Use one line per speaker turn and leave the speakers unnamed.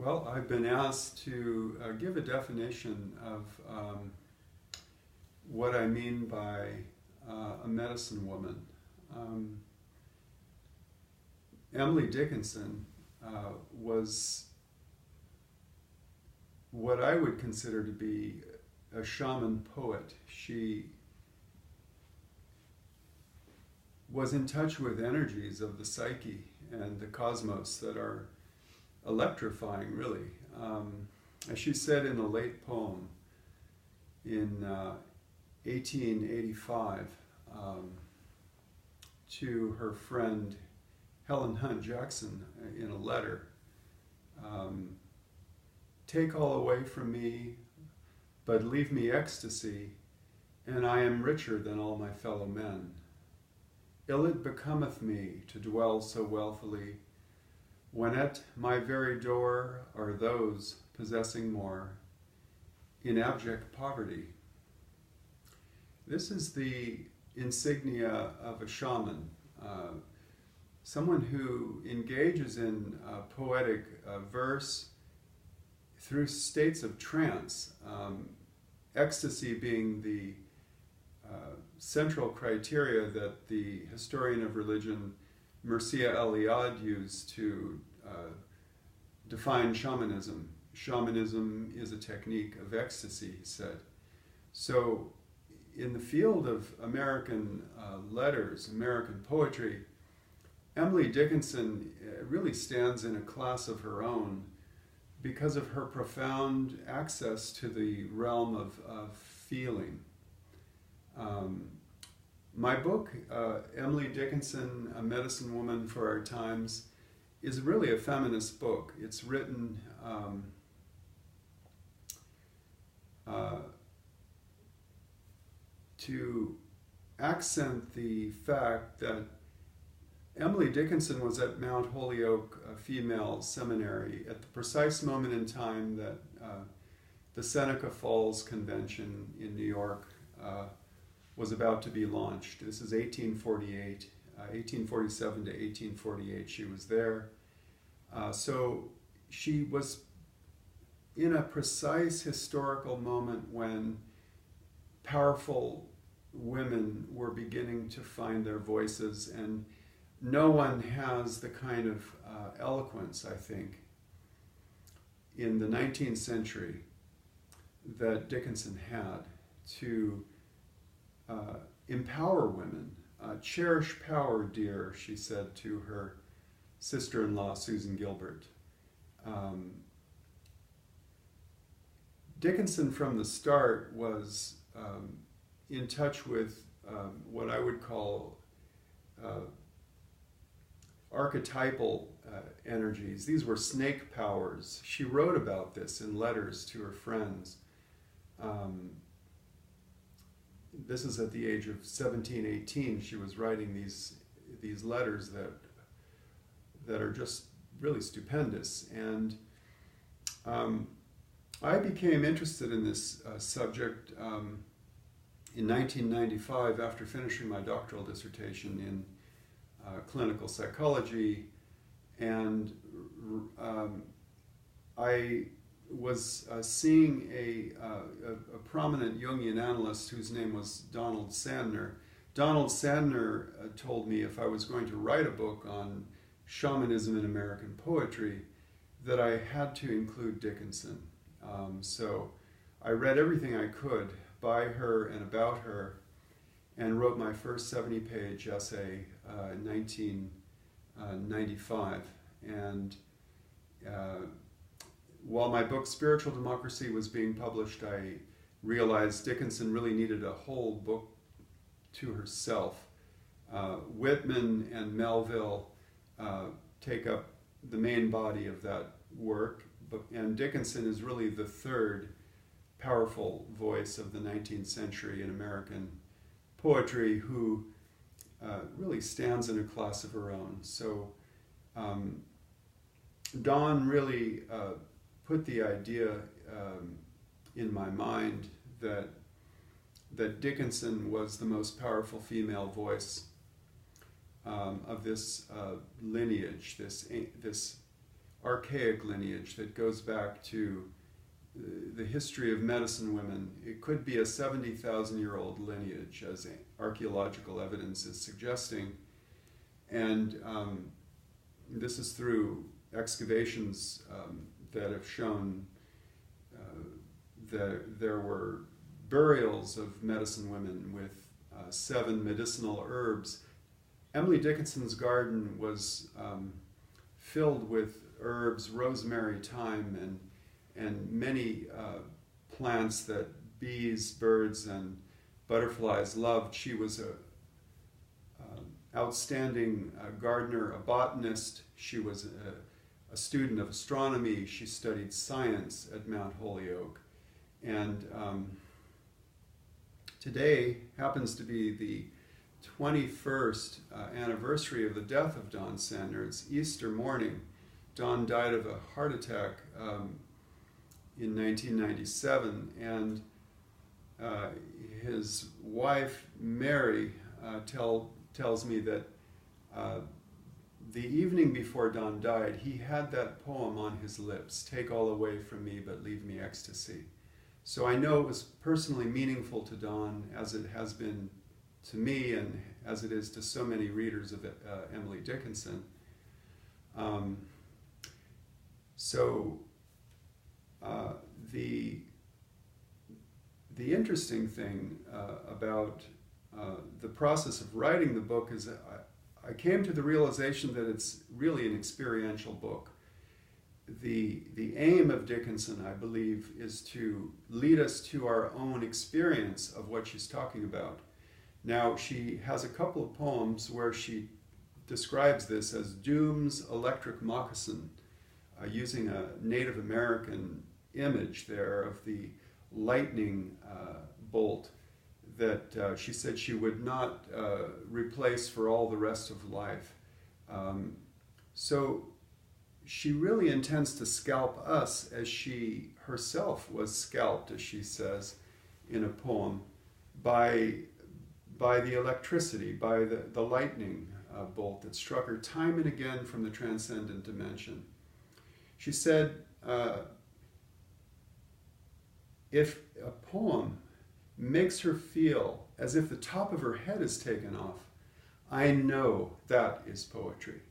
Well, I've been asked to give a definition of what I mean by a medicine woman. Emily Dickinson was what I would consider to be a shaman poet. She was in touch with energies of the psyche and the cosmos that are electrifying, really. As she said in a late poem in 1885 to her friend Helen Hunt Jackson in a letter, "Take all away from me, but leave me ecstasy, and I am richer than all my fellow men. Ill it becometh me to dwell so wealthily, when at my very door are those possessing more, in abject poverty." This is the insignia of a shaman, someone who engages in poetic verse through states of trance, ecstasy being the central criteria that the historian of religion Mircea Eliade used to define shamanism. Shamanism is a technique of ecstasy, he said. So in the field of American letters, American poetry, Emily Dickinson really stands in a class of her own because of her profound access to the realm of feeling. My book, Emily Dickinson, A Medicine Woman for Our Times, is really a feminist book. It's written to accent the fact that Emily Dickinson was at Mount Holyoke Female Seminary at the precise moment in time that the Seneca Falls Convention in New York was about to be launched. This is 1848, 1847 to 1848. She was there. So she was in a precise historical moment when powerful women were beginning to find their voices, and no one has the kind of eloquence, I think, in the 19th century that Dickinson had to empower women. "Cherish power, dear," she said to her sister-in-law, Susan Gilbert. Dickinson from the start was in touch with what I would call archetypal energies. These were snake powers. She wrote about this in letters to her friends. This is at the age of 17, 18. She was writing these letters that are just really stupendous. And I became interested in this subject in 1995 after finishing my doctoral dissertation in clinical psychology, and I was seeing a prominent Jungian analyst whose name was Donald Sandner. Donald Sandner told me if I was going to write a book on shamanism in American poetry, that I had to include Dickinson. So I read everything I could by her and about her, and wrote my first 70-page essay in 1995. And while my book Spiritual Democracy was being published, I realized Dickinson really needed a whole book to herself. Whitman and Melville take up the main body of that work, and Dickinson is really the third powerful voice of the 19th century in American poetry who really stands in a class of her own. So Dawn really put the idea in my mind that Dickinson was the most powerful female voice of this lineage, this archaic lineage that goes back to the history of medicine women. It could be a 70,000-year-old lineage, as archaeological evidence is suggesting. And this is through excavations that have shown that there were burials of medicine women with 7 medicinal herbs. Emily Dickinson's garden was filled with herbs, rosemary, thyme, and many plants that bees, birds, and butterflies loved. She was a outstanding gardener, a botanist. She was a student of astronomy. She studied science at Mount Holyoke. And today happens to be the 21st anniversary of the death of Don Sandner. It's Easter morning. Don died of a heart attack in 1997, and his wife, Mary, tells me that the evening before Don died, he had that poem on his lips, "Take all away from me, but leave me ecstasy." So I know it was personally meaningful to Don, as it has been to me and as it is to so many readers of Emily Dickinson. The interesting thing about the process of writing the book is that I came to the realization that it's really an experiential book. The aim of Dickinson, I believe, is to lead us to our own experience of what she's talking about. Now, she has a couple of poems where she describes this as Doom's electric moccasin, using a Native American image there of the lightning bolt that she said she would not replace for all the rest of life. So she really intends to scalp us as she herself was scalped, as she says in a poem, by the electricity, by the lightning bolt that struck her time and again from the transcendent dimension. She said, if a poem makes her feel as if the top of her head is taken off, I know that is poetry.